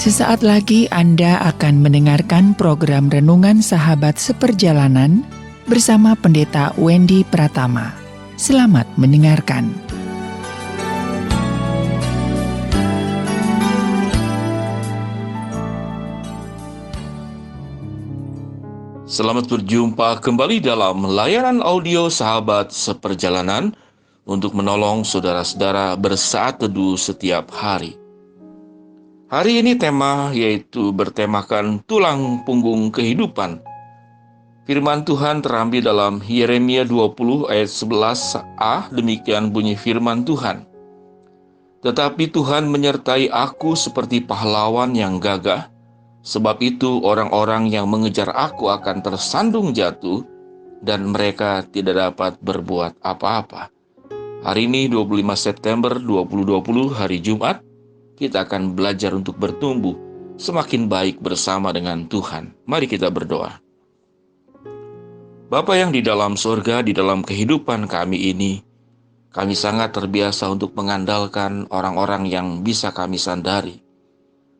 Sesaat lagi Anda akan mendengarkan program Renungan Sahabat Seperjalanan bersama Pendeta Wendy Pratama. Selamat mendengarkan. Selamat berjumpa kembali dalam layanan audio Sahabat Seperjalanan untuk menolong saudara-saudara bersaat teduh setiap hari. Hari ini tema yaitu bertemakan tulang punggung kehidupan. Firman Tuhan terambil dalam Yeremia 20 ayat 11a, demikian bunyi firman Tuhan. Tetapi Tuhan menyertai aku seperti pahlawan yang gagah, sebab itu orang-orang yang mengejar aku akan tersandung jatuh, dan mereka tidak dapat berbuat apa-apa. Hari ini 25 September 2020, hari Jumat, kita akan belajar untuk bertumbuh semakin baik bersama dengan Tuhan. Mari kita berdoa. Bapa yang di dalam surga, di dalam kehidupan kami ini, kami sangat terbiasa untuk mengandalkan orang-orang yang bisa kami sandari.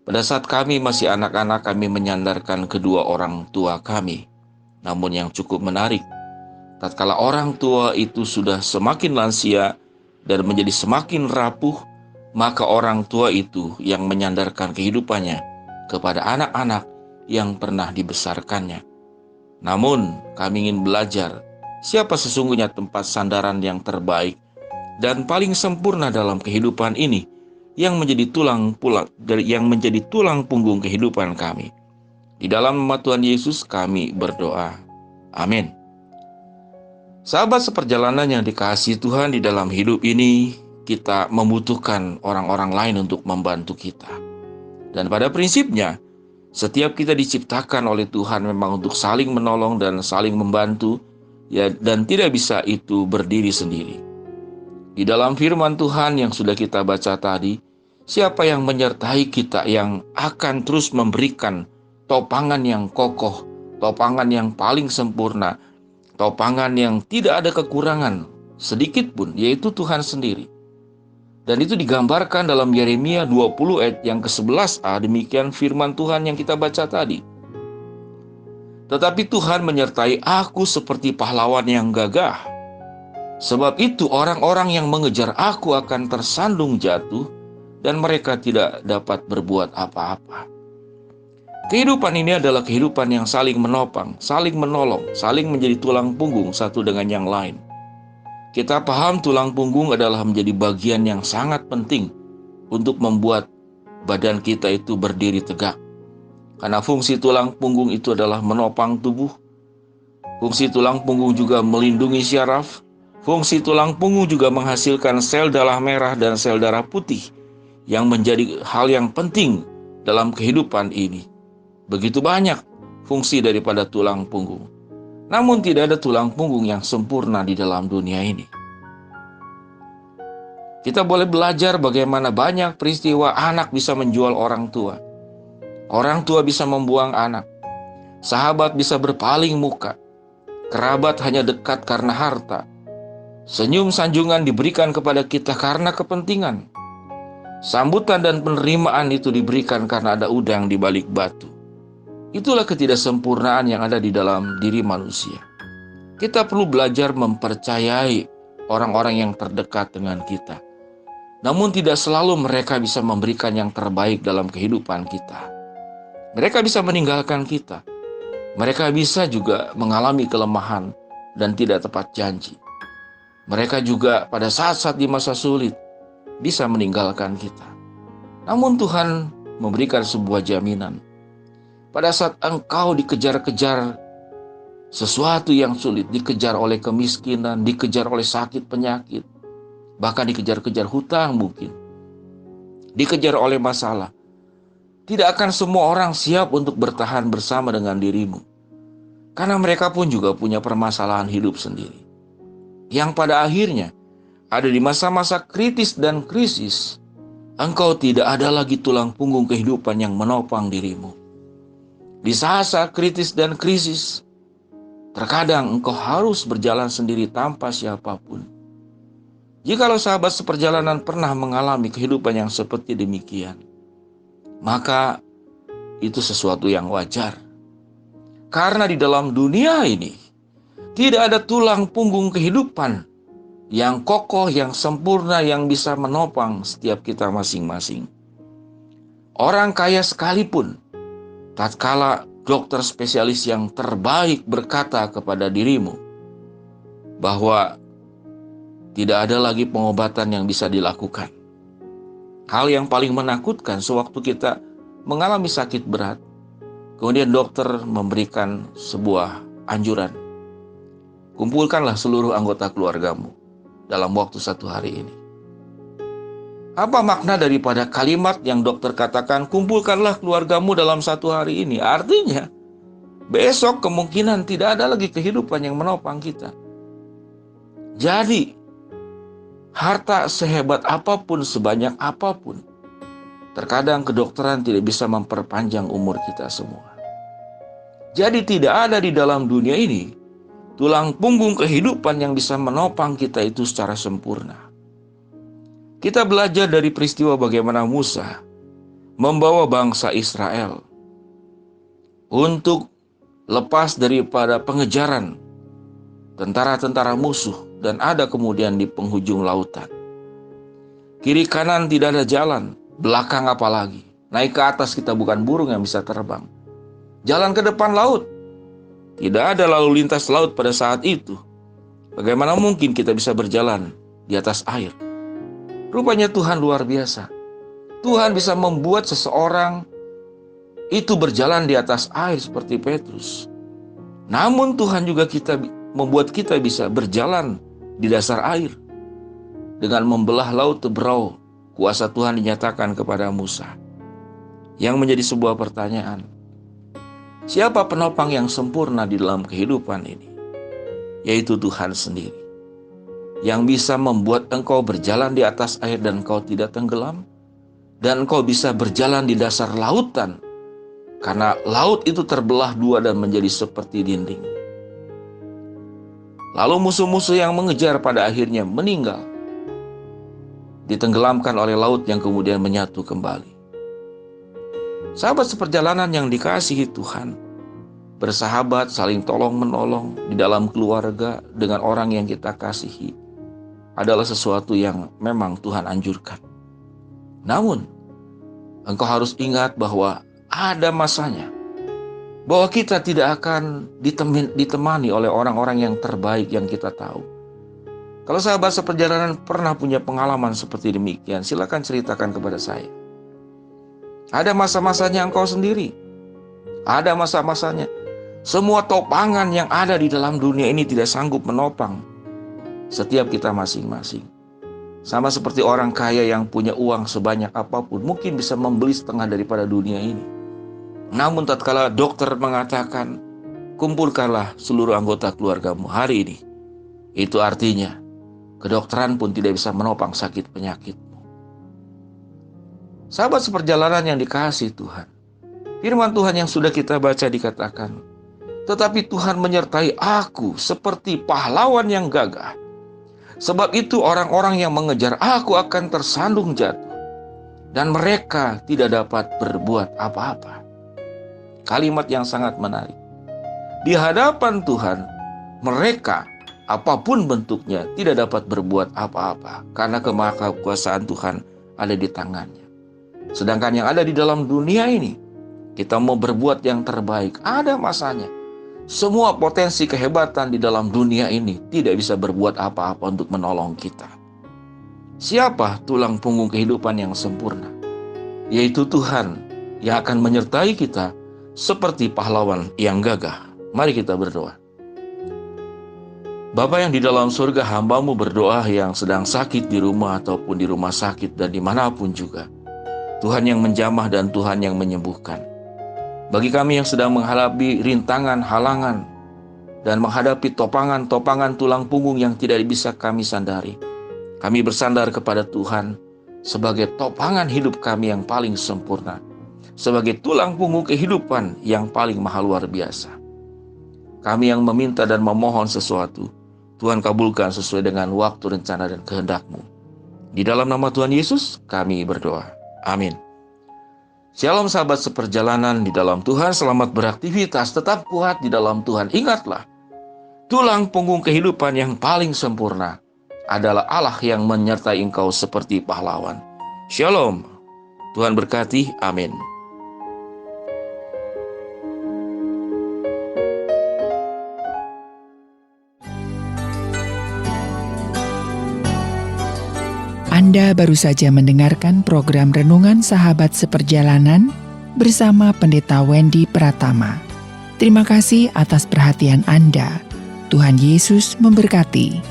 Pada saat kami masih anak-anak, kami menyandarkan kedua orang tua kami. Namun yang cukup menarik, tatkala orang tua itu sudah semakin lansia dan menjadi semakin rapuh, maka orang tua itu yang menyandarkan kehidupannya kepada anak-anak yang pernah dibesarkannya. Namun kami ingin belajar siapa sesungguhnya tempat sandaran yang terbaik dan paling sempurna dalam kehidupan ini, yang menjadi tulang punggung kehidupan kami. Di dalam nama Tuhan Yesus kami berdoa. Amin. Sahabat seperjalanan yang dikasihi Tuhan, di dalam hidup ini kita membutuhkan orang-orang lain untuk membantu kita. Dan pada prinsipnya, setiap kita diciptakan oleh Tuhan memang untuk saling menolong dan saling membantu, ya, dan tidak bisa itu berdiri sendiri. Di dalam firman Tuhan yang sudah kita baca tadi, siapa yang menyertai kita yang akan terus memberikan topangan yang kokoh, topangan yang paling sempurna, topangan yang tidak ada kekurangan sedikit pun, yaitu Tuhan sendiri. Dan itu digambarkan dalam Yeremia 20 ayat yang ke-11a, demikian firman Tuhan yang kita baca tadi. Tetapi Tuhan menyertai aku seperti pahlawan yang gagah. Sebab itu orang-orang yang mengejar aku akan tersandung jatuh, dan mereka tidak dapat berbuat apa-apa. Kehidupan ini adalah kehidupan yang saling menopang, saling menolong, saling menjadi tulang punggung satu dengan yang lain. Kita paham tulang punggung adalah menjadi bagian yang sangat penting untuk membuat badan kita itu berdiri tegak. Karena fungsi tulang punggung itu adalah menopang tubuh. Fungsi tulang punggung juga melindungi syaraf. Fungsi tulang punggung juga menghasilkan sel darah merah dan sel darah putih, yang menjadi hal yang penting dalam kehidupan ini. Begitu banyak fungsi daripada tulang punggung. Namun tidak ada tulang punggung yang sempurna di dalam dunia ini. Kita boleh belajar bagaimana banyak peristiwa anak bisa menjual orang tua. Orang tua bisa membuang anak. Sahabat bisa berpaling muka. Kerabat hanya dekat karena harta. Senyum sanjungan diberikan kepada kita karena kepentingan. Sambutan dan penerimaan itu diberikan karena ada udang di balik batu. Itulah ketidaksempurnaan yang ada di dalam diri manusia. Kita perlu belajar mempercayai orang-orang yang terdekat dengan kita. Namun tidak selalu mereka bisa memberikan yang terbaik dalam kehidupan kita. Mereka bisa meninggalkan kita. Mereka bisa juga mengalami kelemahan dan tidak tepat janji. Mereka juga pada saat-saat di masa sulit bisa meninggalkan kita. Namun Tuhan memberikan sebuah jaminan. Pada saat engkau dikejar-kejar sesuatu yang sulit, dikejar oleh kemiskinan, dikejar oleh sakit penyakit, bahkan dikejar-kejar hutang mungkin, dikejar oleh masalah, tidak akan semua orang siap untuk bertahan bersama dengan dirimu. Karena mereka pun juga punya permasalahan hidup sendiri, yang pada akhirnya ada di masa-masa kritis dan krisis, engkau tidak ada lagi tulang punggung kehidupan yang menopang dirimu. Di saat-saat kritis dan krisis, terkadang engkau harus berjalan sendiri tanpa siapapun. Jikalau sahabat seperjalanan pernah mengalami kehidupan yang seperti demikian, maka itu sesuatu yang wajar. Karena di dalam dunia ini tidak ada tulang punggung kehidupan yang kokoh, yang sempurna, yang bisa menopang setiap kita masing-masing. Orang kaya sekalipun, tatkala dokter spesialis yang terbaik berkata kepada dirimu bahwa tidak ada lagi pengobatan yang bisa dilakukan. Hal yang paling menakutkan sewaktu kita mengalami sakit berat, kemudian dokter memberikan sebuah anjuran. Kumpulkanlah seluruh anggota keluargamu dalam waktu 1 hari ini. Apa makna daripada kalimat yang dokter katakan, kumpulkanlah keluargamu dalam 1 hari ini? Artinya, besok kemungkinan tidak ada lagi kehidupan yang menopang kita. Jadi, harta sehebat apapun, sebanyak apapun, terkadang kedokteran tidak bisa memperpanjang umur kita semua. Jadi tidak ada di dalam dunia ini tulang punggung kehidupan yang bisa menopang kita itu secara sempurna. Kita belajar dari peristiwa bagaimana Musa membawa bangsa Israel untuk lepas daripada pengejaran tentara-tentara musuh dan ada kemudian di penghujung lautan. Kiri kanan tidak ada jalan, belakang apalagi. Naik ke atas kita bukan burung yang bisa terbang. Jalan ke depan laut. Tidak ada lalu lintas laut pada saat itu. Bagaimana mungkin kita bisa berjalan di atas air? Rupanya Tuhan luar biasa. Tuhan bisa membuat seseorang itu berjalan di atas air seperti Petrus. Namun Tuhan juga membuat kita bisa berjalan di dasar air. Dengan membelah laut Tebrau, kuasa Tuhan dinyatakan kepada Musa. Yang menjadi sebuah pertanyaan, siapa penopang yang sempurna di dalam kehidupan ini? Yaitu Tuhan sendiri. Yang bisa membuat engkau berjalan di atas air dan engkau tidak tenggelam. Dan engkau bisa berjalan di dasar lautan. Karena laut itu terbelah 2 dan menjadi seperti dinding. Lalu musuh-musuh yang mengejar pada akhirnya meninggal. Ditenggelamkan oleh laut yang kemudian menyatu kembali. Sahabat seperjalanan yang dikasihi Tuhan, bersahabat, saling tolong-menolong di dalam keluarga dengan orang yang kita kasihi adalah sesuatu yang memang Tuhan anjurkan. Namun, engkau harus ingat bahwa ada masanya, bahwa kita tidak akan ditemani oleh orang-orang yang terbaik yang kita tahu. Kalau sahabat seperjalanan pernah punya pengalaman seperti demikian, silakan ceritakan kepada saya. Ada masa-masanya engkau sendiri. Ada masa-masanya semua topangan yang ada di dalam dunia ini tidak sanggup menopang setiap kita masing-masing. Sama seperti orang kaya yang punya uang sebanyak apapun, mungkin bisa membeli setengah daripada dunia ini. Namun tatkala dokter mengatakan, kumpulkanlah seluruh anggota keluargamu hari ini, itu artinya kedokteran pun tidak bisa menopang sakit penyakitmu. Sahabat seperjalanan yang dikasihi Tuhan, firman Tuhan yang sudah kita baca dikatakan, tetapi Tuhan menyertai aku seperti pahlawan yang gagah. Sebab itu orang-orang yang mengejar aku akan tersandung jatuh, dan mereka tidak dapat berbuat apa-apa. Kalimat yang sangat menarik. Di hadapan Tuhan, mereka apapun bentuknya tidak dapat berbuat apa-apa, karena kemahakuasaan Tuhan ada di tangannya. Sedangkan yang ada di dalam dunia ini, kita mau berbuat yang terbaik, ada masanya. Semua potensi kehebatan di dalam dunia ini tidak bisa berbuat apa-apa untuk menolong kita. Siapa tulang punggung kehidupan yang sempurna? Yaitu Tuhan yang akan menyertai kita seperti pahlawan yang gagah. Mari kita berdoa. Bapa yang di dalam surga, hamba-Mu berdoa yang sedang sakit di rumah ataupun di rumah sakit dan dimanapun juga. Tuhan yang menjamah dan Tuhan yang menyembuhkan. Bagi kami yang sedang menghadapi rintangan, halangan, dan menghadapi topangan-topangan tulang punggung yang tidak bisa kami sandari, kami bersandar kepada Tuhan sebagai topangan hidup kami yang paling sempurna, sebagai tulang punggung kehidupan yang paling mahal luar biasa. Kami yang meminta dan memohon sesuatu, Tuhan kabulkan sesuai dengan waktu, rencana, dan kehendak-Mu. Di dalam nama Tuhan Yesus, kami berdoa. Amin. Shalom sahabat seperjalanan di dalam Tuhan, selamat beraktivitas, tetap kuat di dalam Tuhan. Ingatlah, tulang punggung kehidupan yang paling sempurna adalah Allah yang menyertai engkau seperti pahlawan. Shalom, Tuhan berkati, amin. Anda baru saja mendengarkan program Renungan Sahabat Seperjalanan bersama Pendeta Wendy Pratama. Terima kasih atas perhatian Anda. Tuhan Yesus memberkati.